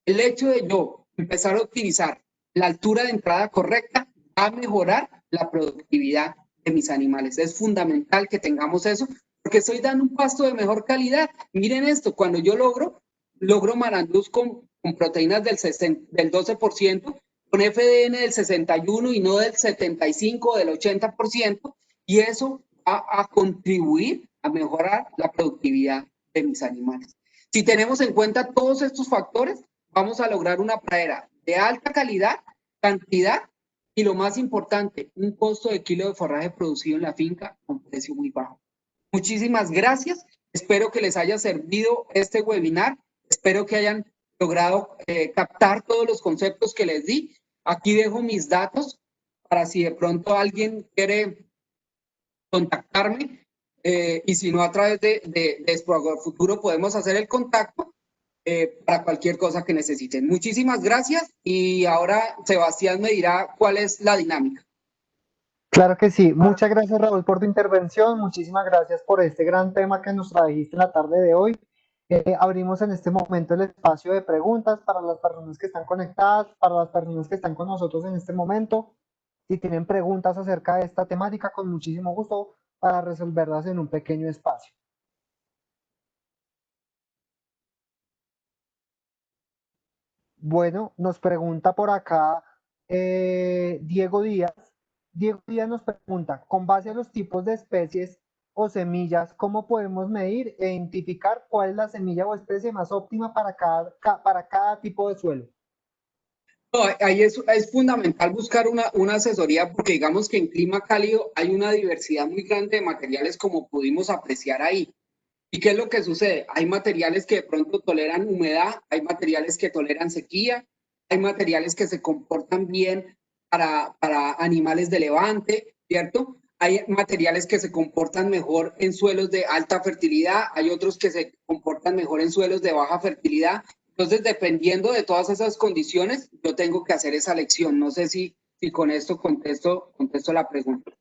el hecho de yo empezar a utilizar la altura de entrada correcta va a mejorar la productividad de mis animales. Es fundamental que tengamos eso, porque estoy dando un pasto de mejor calidad. Miren esto, cuando yo logro marandús con proteínas del 12%, con FDN del 61 y no del 75 o del 80%, y eso va a contribuir a mejorar la productividad de mis animales. Si tenemos en cuenta todos estos factores, vamos a lograr una pradera de alta calidad, cantidad y lo más importante, un costo de kilo de forraje producido en la finca a un precio muy bajo. Muchísimas gracias. Espero que les haya servido este webinar. Espero que hayan logrado captar todos los conceptos que les di. Aquí dejo mis datos para si de pronto alguien quiere contactarme y si no a través de Expo Futuro podemos hacer el contacto para cualquier cosa que necesiten. Muchísimas gracias y ahora Sebastián me dirá cuál es la dinámica. Claro que sí. Muchas gracias, Raúl, por tu intervención. Muchísimas gracias por este gran tema que nos trajiste en la tarde de hoy. Abrimos en este momento el espacio de preguntas para las personas que están conectadas, para las personas que están con nosotros en este momento. Si tienen preguntas acerca de esta temática, con muchísimo gusto para resolverlas en un pequeño espacio. Bueno, nos pregunta por acá Diego Díaz. Diego Díaz nos pregunta, con base a los tipos de especies o semillas, ¿cómo podemos medir e identificar cuál es la semilla o especie más óptima para cada tipo de suelo? No, ahí es fundamental buscar una asesoría porque digamos que en clima cálido hay una diversidad muy grande de materiales como pudimos apreciar ahí. ¿Y qué es lo que sucede? Hay materiales que de pronto toleran humedad, hay materiales que toleran sequía, hay materiales que se comportan bien para animales de levante, ¿cierto? Hay materiales que se comportan mejor en suelos de alta fertilidad, hay otros que se comportan mejor en suelos de baja fertilidad. Entonces, dependiendo de todas esas condiciones, yo tengo que hacer esa elección. No sé si con esto contesto la pregunta.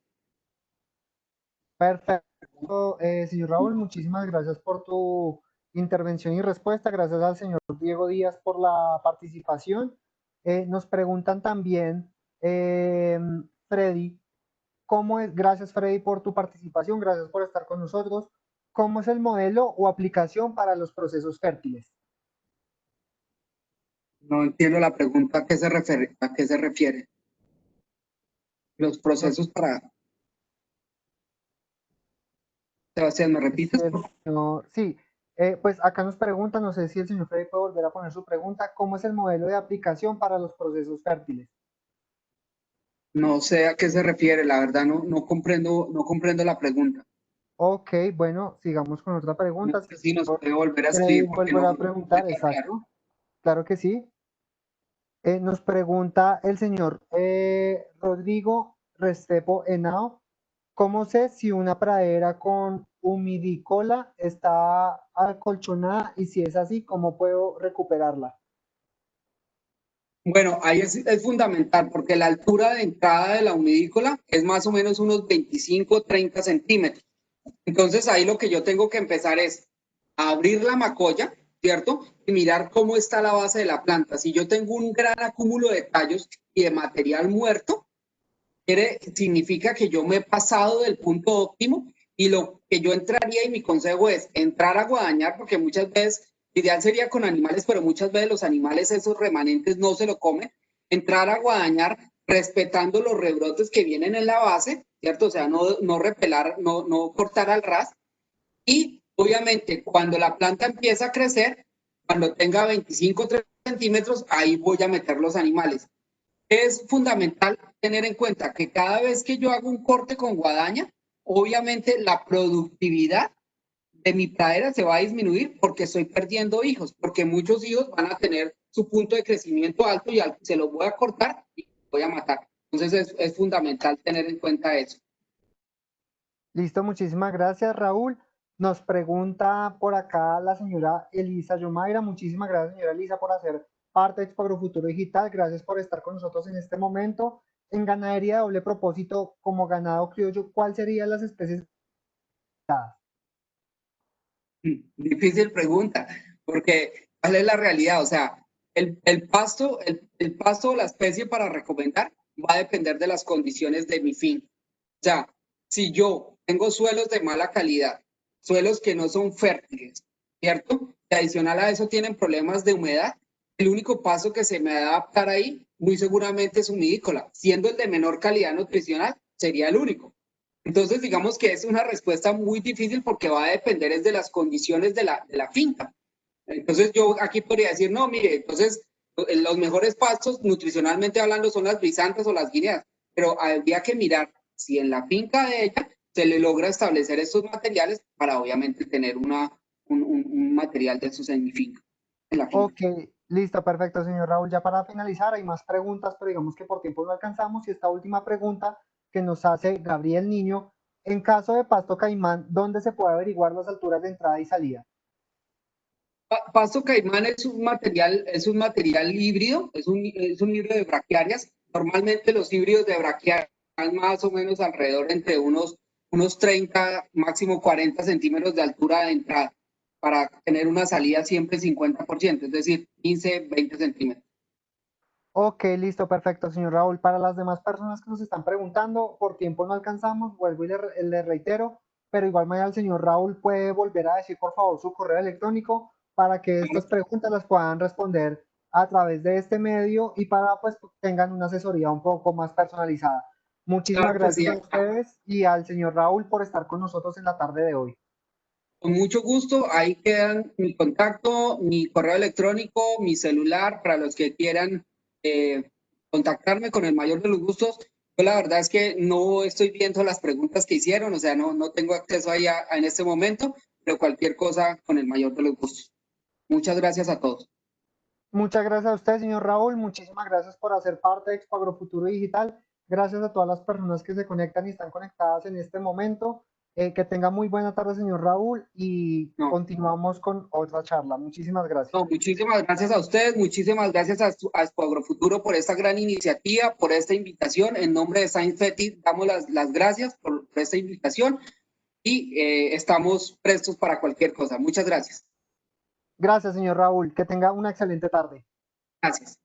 Perfecto, señor Raúl, muchísimas gracias por tu intervención y respuesta. Gracias al señor Diego Díaz por la participación. Nos preguntan también, Freddy, gracias Freddy por tu participación, gracias por estar con nosotros. ¿Cómo es el modelo o aplicación para los procesos fértiles? No entiendo la pregunta, ¿a qué se refiere? Los procesos para... Sebastián, ¿me Si repites? el señor, sí, pues acá nos pregunta, no sé si el señor Freddy puede volver a poner su pregunta, ¿cómo es el modelo de aplicación para los procesos fértiles? No sé a qué se refiere, la verdad no comprendo la pregunta. Ok, bueno, sigamos con otra No pregunta. Si sé el si nos señor puede volver a Freddy escribir porque vuelve a no me preguntar, queda claro. exacto, claro que sí. Nos pregunta el señor Rodrigo Restrepo Henao, ¿cómo sé si una pradera con humidícola está acolchonada y si es así, cómo puedo recuperarla? Bueno, ahí es fundamental porque la altura de entrada de la humidícola es más o menos unos 25 30 centímetros. Entonces ahí lo que yo tengo que empezar es abrir la macolla, ¿cierto? Y mirar cómo está la base de la planta. Si yo tengo un gran acúmulo de tallos y de material muerto, significa que yo me he pasado del punto óptimo y lo que yo entraría y mi consejo es entrar a guadañar porque muchas veces, ideal sería con animales, pero muchas veces los animales esos remanentes no se lo comen, entrar a guadañar respetando los rebrotes que vienen en la base, ¿cierto? O sea, no repelar, no cortar al ras y obviamente cuando la planta empieza a crecer, cuando tenga 25 30 centímetros, ahí voy a meter los animales. Es fundamental tener en cuenta que cada vez que yo hago un corte con guadaña, obviamente la productividad de mi pradera se va a disminuir porque estoy perdiendo hijos, porque muchos hijos van a tener su punto de crecimiento alto y se los voy a cortar y voy a matar. Entonces es fundamental tener en cuenta eso. Listo, muchísimas gracias, Raúl. Nos pregunta por acá la señora Elisa Yomaira. Muchísimas gracias, señora Elisa, por hacer parte de Expo Agrofuturo Digital. Gracias por estar con nosotros en este momento. En ganadería de doble propósito, como ganado criollo, ¿cuáles serían las especies? Difícil pregunta, porque ¿cuál es la realidad? O sea, el pasto o la especie para recomendar va a depender de las condiciones de mi fin. O sea, si yo tengo suelos de mala calidad, suelos que no son fértiles, ¿cierto? Y adicional a eso tienen problemas de humedad, el único paso que se me va a adaptar ahí, muy seguramente es humidícola. Siendo el de menor calidad nutricional, sería el único. Entonces, digamos que es una respuesta muy difícil porque va a depender es de las condiciones de la finca. Entonces, yo aquí podría decir, no, mire, entonces los mejores pastos nutricionalmente hablando son las brisantas o las guineas, pero habría que mirar si en la finca de ella se le logra establecer estos materiales para obviamente tener un material de esos en mi finca, en la finca. Ok, listo, perfecto, señor Raúl. Ya para finalizar, hay más preguntas, pero digamos que por tiempo no alcanzamos. Y esta última pregunta que nos hace Gabriel Niño, en caso de pasto caimán, ¿dónde se puede averiguar las alturas de entrada y salida? Pasto caimán es un material híbrido, es un híbrido de braquiarias. Normalmente los híbridos de braquiarias más o menos alrededor entre unos 30, máximo 40 centímetros de altura de entrada para tener una salida siempre 50%, es decir, 15, 20 centímetros. Ok, listo, perfecto, señor Raúl. Para las demás personas que nos están preguntando, por tiempo no alcanzamos, vuelvo y le reitero, pero igual mañana el señor Raúl puede volver a decir, por favor, su correo electrónico para que estas preguntas las puedan responder a través de este medio y para pues tengan una asesoría un poco más personalizada. Muchísimas Claro que gracias sí, a ustedes y al señor Raúl por estar con nosotros en la tarde de hoy. con mucho gusto. Ahí quedan mi contacto, mi correo electrónico, mi celular para los que quieran contactarme con el mayor de los gustos. Yo la verdad es que no estoy viendo las preguntas que hicieron, o sea, no tengo acceso ahí en este momento, pero cualquier cosa con el mayor de los gustos. Muchas gracias a todos. Muchas gracias a usted, señor Raúl. Muchísimas gracias por hacer parte de Expo Agrofuturo Digital. Gracias a todas las personas que se conectan y están conectadas en este momento. Que tenga muy buena tarde, señor Raúl, y No, continuamos con otra charla. Muchísimas gracias. no, muchísimas gracias a ustedes, muchísimas gracias a Expo Agrofuturo por esta gran iniciativa, por esta invitación. En nombre de Science Feti, damos las gracias por esta invitación y estamos prestos para cualquier cosa. Muchas gracias. Gracias, señor Raúl. Que tenga una excelente tarde. Gracias.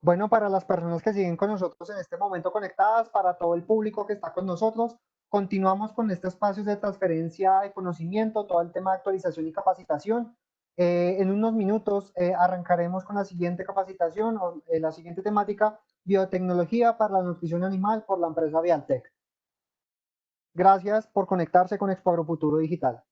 Bueno, para las personas que siguen con nosotros en este momento conectadas, para todo el público que está con nosotros, continuamos con este espacio de transferencia de conocimiento, todo el tema de actualización y capacitación. En unos minutos arrancaremos con la siguiente capacitación o la siguiente temática, biotecnología para la nutrición animal por la empresa Vialtec. Gracias por conectarse con Expo Agrofuturo Digital.